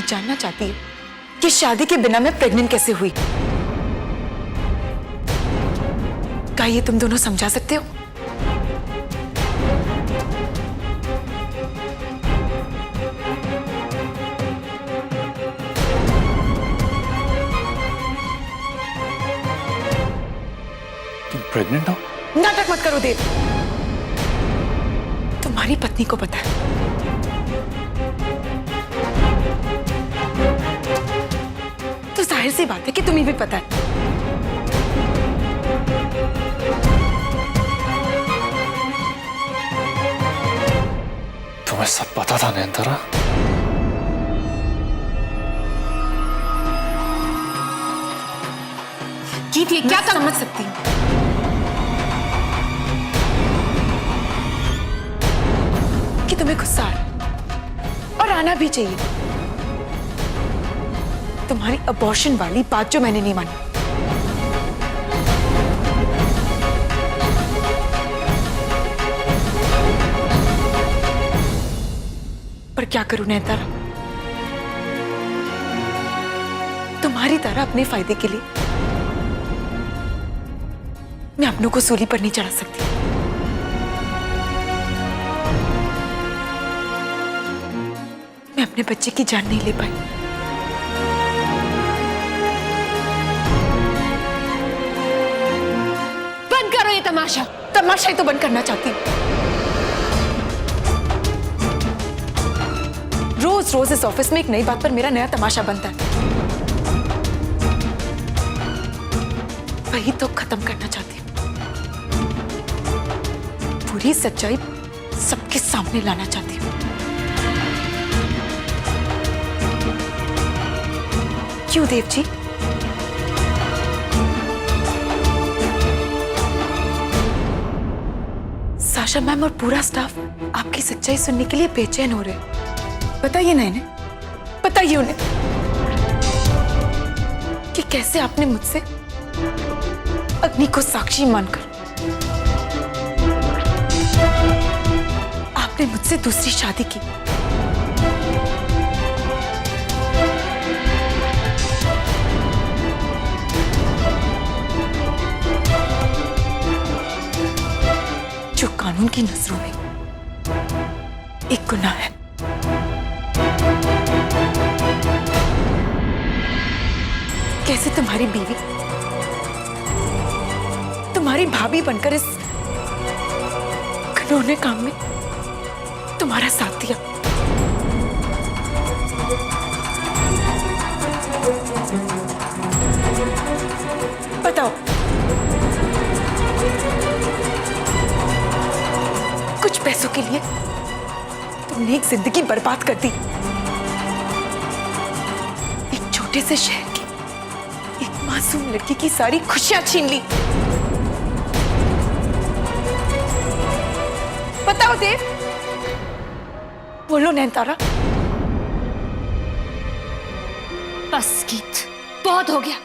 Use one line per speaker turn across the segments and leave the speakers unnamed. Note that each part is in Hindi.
ये जानना चाहती है कि शादी के बिना मैं प्रेग्नेंट कैसे हुई। क्या ये तुम दोनों समझा सकते हो?
तुम प्रेग्नेंट हो?
नाटक मत करो देव। तुम्हारी पत्नी को पता है। तो जाहिर सी बात है कि तुम्हें भी पता है।
तुम्हें सब पता था नयनतारा?
गीत, ये क्या समझ सकती हूँ? कि तुम्हें गुस्सा आ रहा है और आना भी चाहिए। तुम्हारी अबॉर्शन वाली बात जो मैंने नहीं मानी। पर क्या करूं नयनतारा, तुम्हारी तरह अपने फायदे के लिए मैं अपनों को सूली पर नहीं चढ़ा सकती। मैं अपने बच्चे की जान नहीं ले पाई।
बंद करो ये तमाशा।
तमाशा ही तो बंद करना चाहती हूँ। रोज रोज इस ऑफिस में एक नई बात पर मेरा नया तमाशा बनता है। वही तो खत्म करना चाहती हूँ। पूरी सच्चाई सबके सामने लाना चाहती हूँ। क्यों देव जी? साशा मैम और पूरा स्टाफ आपकी सच्चाई सुनने के लिए बेचैन हो रहे हैं। बताइए ना इन्हें, बताइए उन्हें कि कैसे आपने मुझसे अग्नि को साक्षी मानकर आपने मुझसे दूसरी शादी की। जो कानून की नजरों में एक गुनाह है। कैसे तुम्हारी बीवी, तुम्हारी भाभी बनकर इस घिनौने काम में तुम्हारा साथ दिया। बताओ, कुछ पैसों के लिए तुमने एक जिंदगी बर्बाद कर दी। एक छोटे से शहर की एक मासूम लड़की की सारी खुशियां छीन ली। बताओ देव, बोलो नयनतारा।
बस गीत, बहुत हो गया।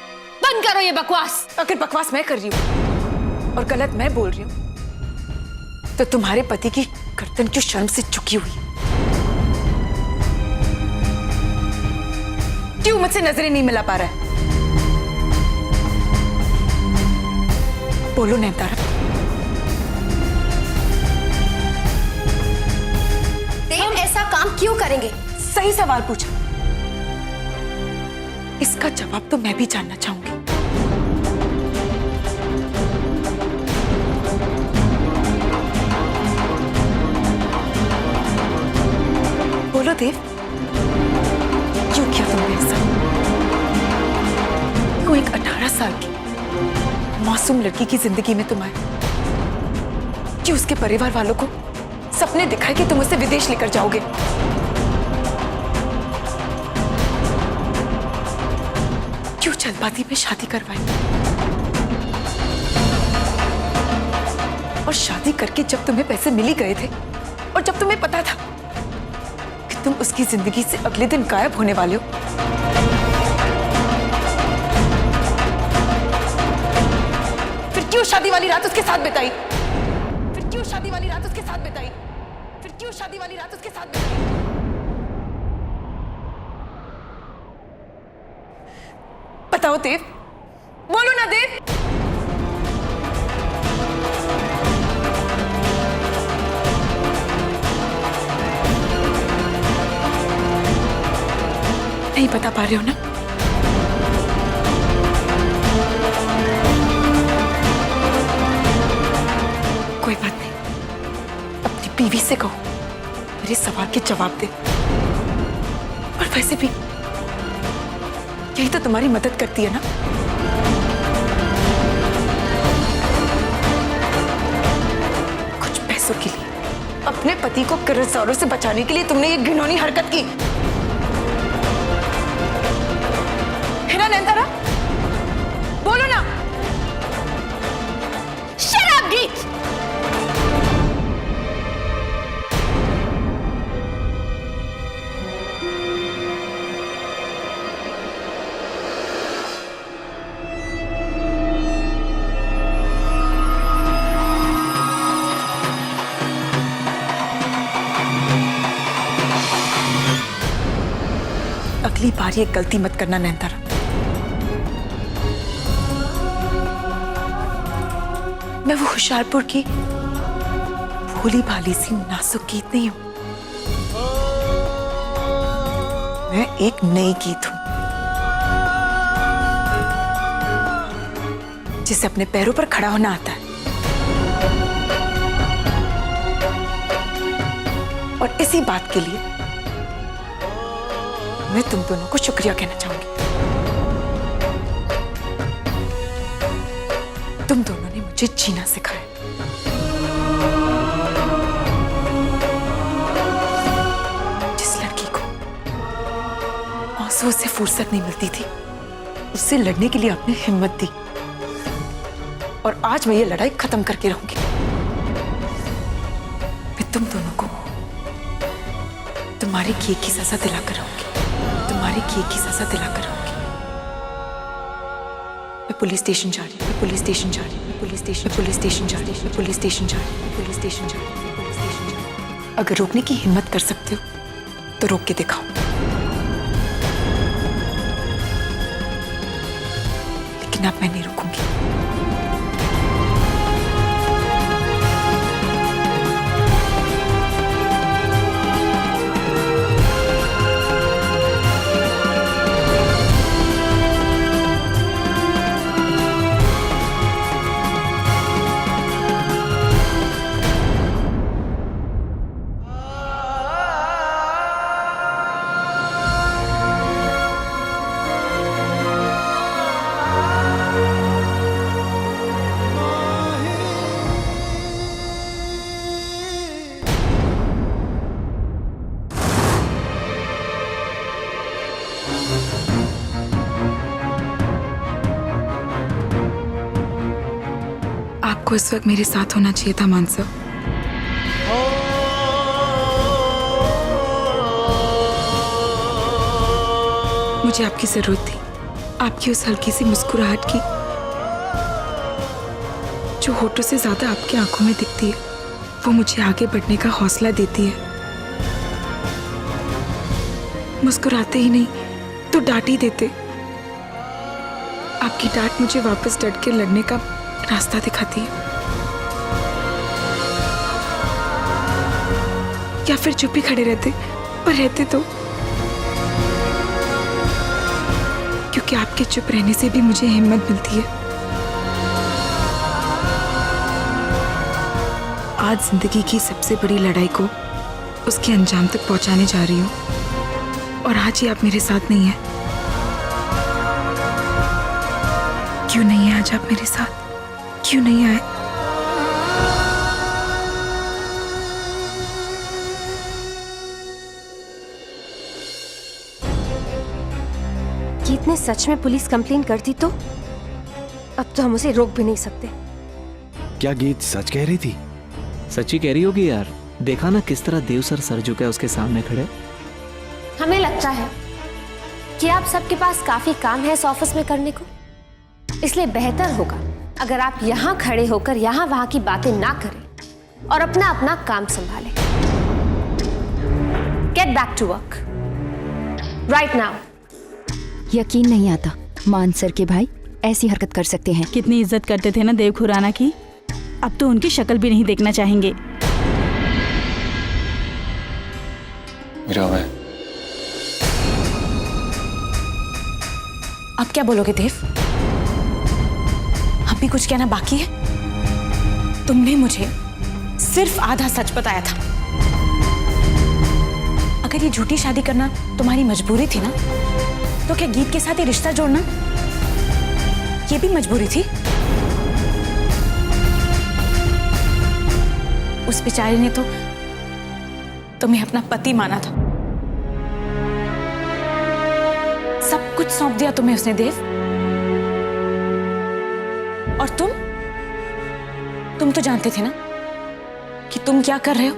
बंद करो ये बकवास।
अगर बकवास मैं कर रही हूं और गलत मैं बोल रही हूं तो तुम्हारे पति की गर्दन क्यों शर्म से झुकी हुई? क्यों मुझसे नजरें नहीं मिला पा रहा है? बोलो नयनतारा।
हम ऐसा काम क्यों करेंगे?
सही सवाल पूछा। इसका जवाब तो मैं भी जानना चाहूंगी। बोलो देव, क्यों किया तुमने ऐसा? क्यों एक 18 साल की मासूम लड़की की जिंदगी में तुम आए? क्यों उसके परिवार वालों को सपने दिखाए कि तुम उसे विदेश लेकर जाओगे? क्यों जल्दबाजी में शादी करवाई? और शादी करके जब तुम्हें पैसे मिल ही गए थे और जब तुम्हें पता था कि तुम उसकी जिंदगी से अगले दिन गायब होने वाले हो, फिर क्यों शादी वाली रात उसके साथ बिताई? फिर क्यों शादी वाली रात उसके साथ बिताई? फिर क्यों शादी वाली रात उसके साथ बिताई? बताओ देव, बोलो ना देव। नहीं बता पा रहे हो ना? कोई बात नहीं, अपनी बीवी से कहो मेरे सवाल के जवाब दे। और वैसे भी यही तो तुम्हारी मदद करती है ना। कुछ पैसों के लिए अपने पति को किरदारों से बचाने के लिए तुमने ये घिनौनी हरकत की है ना नैनतारा? बोलो ना।
शराब गीत।
अगली बार ये गलती मत करना नैनतारा। मैं वो होशियारपुर की भोली भाली सी नाजुक गीत नहीं हूं, मैं एक नई गीत हूं जिसे अपने पैरों पर खड़ा होना आता है। और इसी बात के लिए मैं तुम दोनों को शुक्रिया कहना चाहूंगी। तुम दोनों ने मुझे जीना सिखाया। जिस लड़की को आंसुओं से फुर्सत नहीं मिलती थी, उससे लड़ने के लिए आपने हिम्मत दी। और आज मैं ये लड़ाई खत्म करके रहूंगी। मैं तुम दोनों को तुम्हारे किए की सजा दिलाकर रहूंगी। तुम्हारे किए की सजा दिलाकर रहूंगी। मैं पुलिस स्टेशन जा रही हूँ। मैं पुलिस स्टेशन जा रही हूँ। मैं पुलिस स्टेशन जा रही हूँ। मैं पुलिस स्टेशन जा रही हूँ। मैं पुलिस स्टेशन जा रही हूँ। मैं पुलिस स्टेशन जा रही हूँ। अगर रोकने की हिम्मत कर सकते हो तो रोक के दिखाओ, लेकिन अब मैं नहीं रुकूंगी। आपको इस वक्त मेरे साथ होना चाहिए था मानसा। मुझे आपकी जरूरत थी, आपकी उस हल्की सी मुस्कुराहट की जो होठों से ज्यादा आपकी आंखों में दिखती है। वो मुझे आगे बढ़ने का हौसला देती है। मुस्कुराते ही नहीं तो डांट ही देते। आपकी डांट मुझे वापस डट के लड़ने का रास्ता दिखाती है, या फिर चुप ही खड़े रहते, पर रहते तो, क्योंकि आपके चुप रहने से भी मुझे हिम्मत मिलती है। आज जिंदगी की सबसे बड़ी लड़ाई को उसके अंजाम तक पहुंचाने जा रही हूं, और आज ही आप मेरे साथ नहीं हैं। क्यों नहीं है आज आप मेरे साथ? क्यों नहीं आए?
गीत ने सच में पुलिस कंप्लेन कर दी तो अब तो हम उसे रोक भी नहीं सकते।
क्या गीत सच कह रही थी?
सच्ची कह रही होगी यार। देखा ना किस तरह देव सर सर झुके उसके सामने खड़े।
हमें लगता है कि आप सबके पास काफी काम है इस ऑफिस में करने को, इसलिए बेहतर होगा अगर आप यहाँ खड़े होकर यहाँ वहां की बातें ना करें और अपना अपना काम संभालें। Get back to work right now.
यकीन नहीं आता मान सर के भाई ऐसी हरकत कर सकते हैं।
कितनी इज्जत करते थे ना देव खुराना की, अब तो उनकी शक्ल भी नहीं देखना चाहेंगे।
मीरा, मैं
अब क्या बोलोगे देव? अब भी कुछ कहना बाकी है? तुमने मुझे सिर्फ आधा सच बताया था। अगर ये झूठी शादी करना तुम्हारी मजबूरी थी ना, तो क्या गीत के साथ ये रिश्ता जोड़ना ये भी मजबूरी थी? उस बेचारे ने तो तुम्हें अपना पति माना था, सब कुछ सौंप दिया तुम्हें उसने देव। और तुम तो जानते थे ना कि तुम क्या कर रहे हो।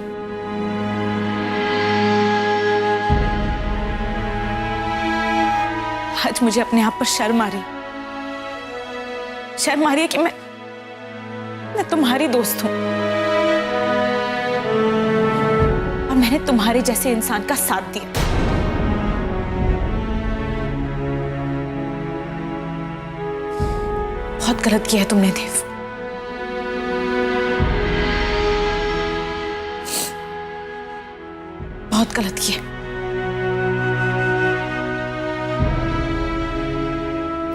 आज मुझे अपने आप पर शर्म आ रही है कि मैं तुम्हारी दोस्त हूं और मैंने तुम्हारे जैसे इंसान का साथ दिया। बहुत गलत किया है तुमने देव। बहुत गलत किया।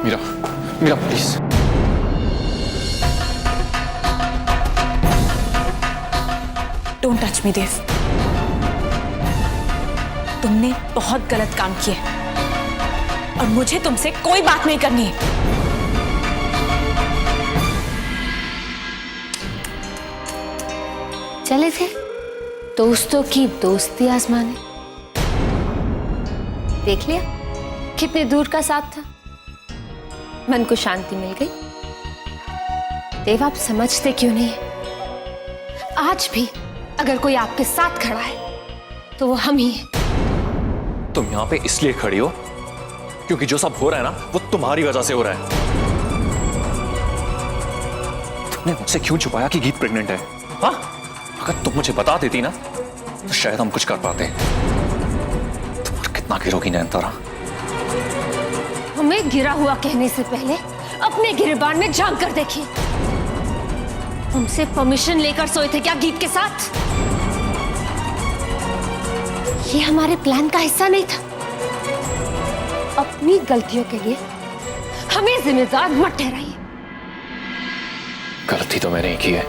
Meera, Meera please.
Don't touch me Dev. तुमने बहुत गलत काम किया है और मुझे तुमसे कोई बात नहीं करनी है।
चले थे दोस्तों की दोस्ती आजमाने, देख लिया कितने दूर का साथ था, मन को शांति मिल गई। देव आप समझते क्यों नहीं? आज भी अगर कोई आपके साथ खड़ा है तो वो हम ही हैं।
तुम यहाँ पे इसलिए खड़ी हो क्योंकि जो सब हो रहा है ना वो तुम्हारी वजह से हो रहा है। तुमने मुझसे क्यों छुपाया कि गीत प्रेग्नेंट है? हाँ, अगर तुम मुझे बता देती ना तो शायद हम कुछ कर पाते। तुम और कितना गिरोगी नयनतारा?
हमें गिरा हुआ कहने से पहले अपने गिरबान में झांक कर देखिए। हमसे परमिशन लेकर सोए थे क्या गीत के साथ? ये हमारे प्लान का हिस्सा नहीं था। अपनी गलतियों के लिए हमें जिम्मेदार मत ठहराइए।
गलती तो मैंने ही की है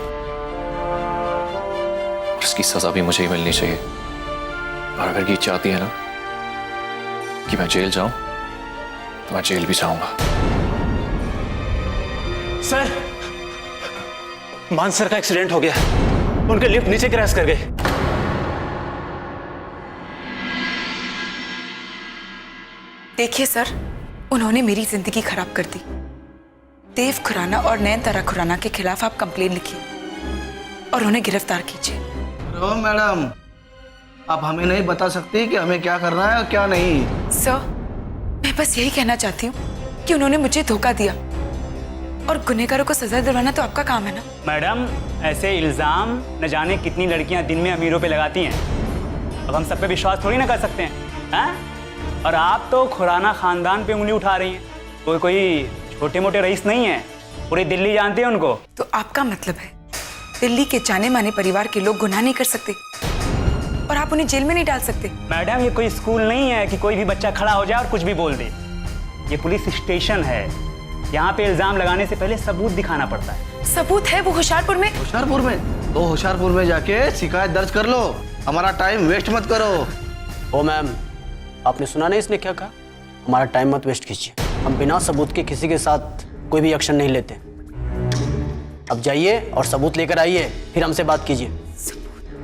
और इसकी सजा भी मुझे ही मिलनी चाहिए। और अगर गीत चाहती है ना कि मैं जेल जाऊं तो मैं जेल भी जाऊंगा।
सर, मान सर का एक्सीडेंट हो गया। उनके लिफ्ट नीचे क्रैश कर गई।
देखिए सर, उन्होंने मेरी जिंदगी खराब कर दी। देव खुराना और नयनतारा खुराना के खिलाफ आप कंप्लेन लिखिए और उन्हें गिरफ्तार कीजिए।
ओ मैडम, आप हमें नहीं बता सकती कि हमें क्या करना है और क्या नहीं?
सर, मैं बस यही कहना चाहती हूँ कि उन्होंने मुझे धोखा दिया और गुनहगारों को सजा दिलवाना तो आपका काम है ना।
मैडम, ऐसे इल्जाम न जाने कितनी लड़कियां दिन में अमीरों पे लगाती हैं। अब हम सब पे विश्वास थोड़ी ना कर सकते हैं, हाँ? और आप तो खुराना खानदान पे उंगली उठा रही हैं। कोई छोटे मोटे रईस नहीं है, पूरी दिल्ली जानती है उनको।
तो आपका मतलब है दिल्ली के जाने माने परिवार के लोग गुनाह नहीं कर सकते और आप उन्हें जेल में नहीं डाल सकते?
मैडम, ये कोई स्कूल नहीं है कि कोई भी बच्चा खड़ा हो जाए और कुछ भी बोल दे। ये पुलिस स्टेशन है, यहाँ पे इल्जाम लगाने से पहले सबूत दिखाना पड़ता है।
सबूत है वो होशियारपुर में।
होशियारपुर में? तो होशियारपुर में जाके शिकायत दर्ज कर लो, हमारा टाइम वेस्ट मत करो।
ओ मैम, आपने सुना नहीं इसने क्या कहा? हमारा टाइम मत वेस्ट कीजिए। हम बिना सबूत के किसी के साथ कोई भी एक्शन नहीं लेते। अब जाइए और सबूत लेकर आइए, फिर हमसे बात कीजिए।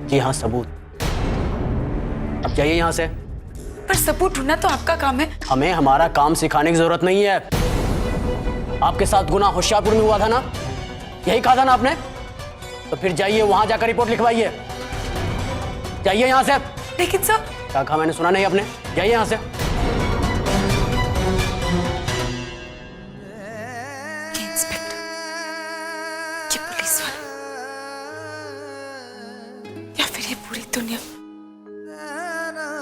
जी हाँ, सबूत। अब जाइए यहाँ से।
पर सबूत ढूंढना तो आपका काम है।
हमें हमारा काम सिखाने की जरूरत नहीं है। आपके साथ गुनाह होशियारपुर में हुआ था ना, यही कहा था ना आपने? तो फिर जाइए वहां जाकर रिपोर्ट लिखवाइए। जाइए यहाँ से।
लेकिन सर,
क्या कहा मैंने? सुना नहीं आपने? जाइए यहाँ से।
ये इंस्पेक्टर, ये पुलिस वाले या फिर ये पूरी दुनिया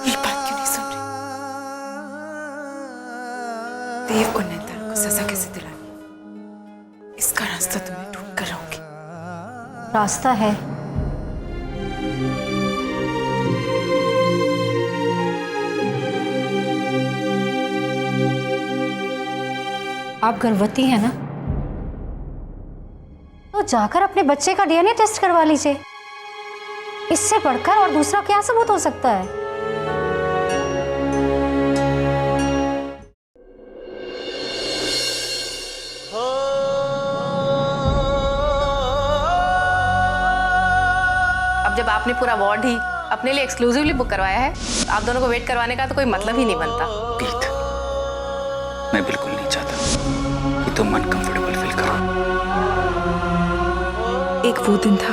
मेरी बात क्यों नहीं सुन रही? देव और नयनतारा को सजा कैसे दिलानी, इसका रास्ता तो मैं ढूंढ कर रहूंगी।
रास्ता है। आप गर्भवती हैं ना, तो जाकर अपने बच्चे का डीएनए टेस्ट करवा लीजिए। इससे बढ़कर और दूसरा क्या सबूत हो सकता है?
अब जब आपने पूरा वार्ड ही अपने लिए एक्सक्लूसिवली बुक करवाया है, तो आप दोनों को वेट करवाने का तो कोई मतलब ही नहीं बनता।
प्रीत, मैं बिल्कुल नहीं चाहता कि तुम अनकंफर्टेबल फील करो।
एक वो दिन था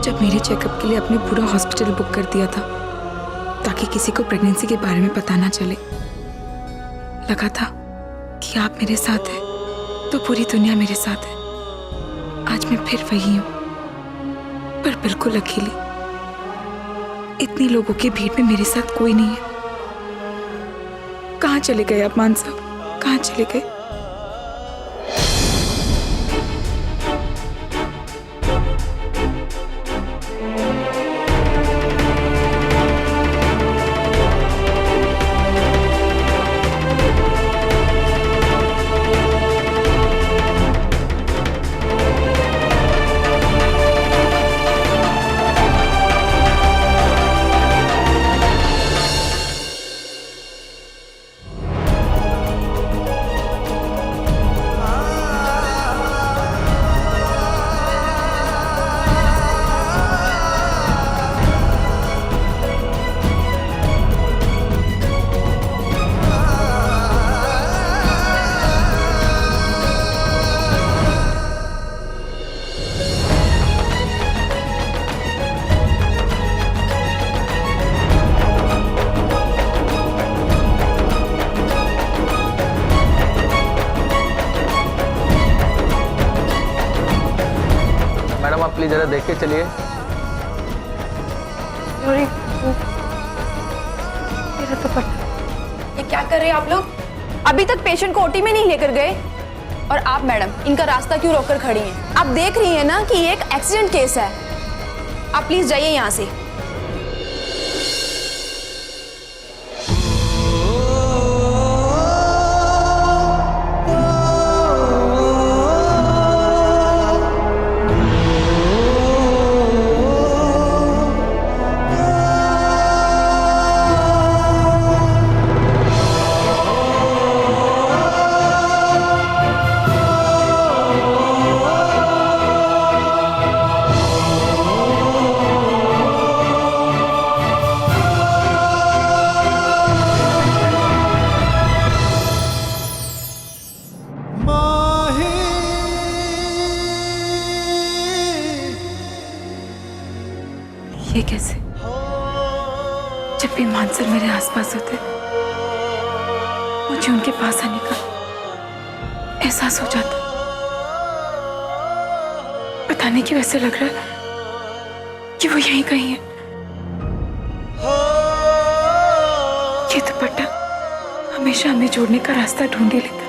जब मेरे चेकअप के लिए अपने पूरा हॉस्पिटल बुक कर दिया था, ताकि किसी को प्रेगनेंसी के बारे में पता ना चले। लगा था कि आप मेरे साथ हैं तो पूरी दुनिया मेरे साथ है। आज मैं फिर वही हूँ, पर बिल्कुल अकेली। इतनी लोगों की भीड़ में मेरे साथ कोई नहीं है। कहाँ चले गए आप मान साहब, कहाँ चले गए?
मैडम आप प्लीज जरा देख के चलिए।
मेरा तो पता।
ये क्या कर रहे हैं आप लोग? अभी तक पेशेंट को ओटी में नहीं लेकर गए, और आप मैडम इनका रास्ता क्यों रोककर खड़ी हैं? आप देख रही हैं ना कि ये एक एक्सीडेंट केस है। आप प्लीज जाइए यहाँ से।
ये कैसे? जब भी मानसर मेरे आसपास होते, मुझे उनके पास आने का एहसास हो जाता। पता नहीं क्यों ऐसे लग रहा है कि वो यहीं कहीं है। ये दुपट्टा हमेशा हमें जोड़ने का रास्ता ढूंढ ही लेता।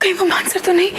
कहीं वो मानसर तो नहीं?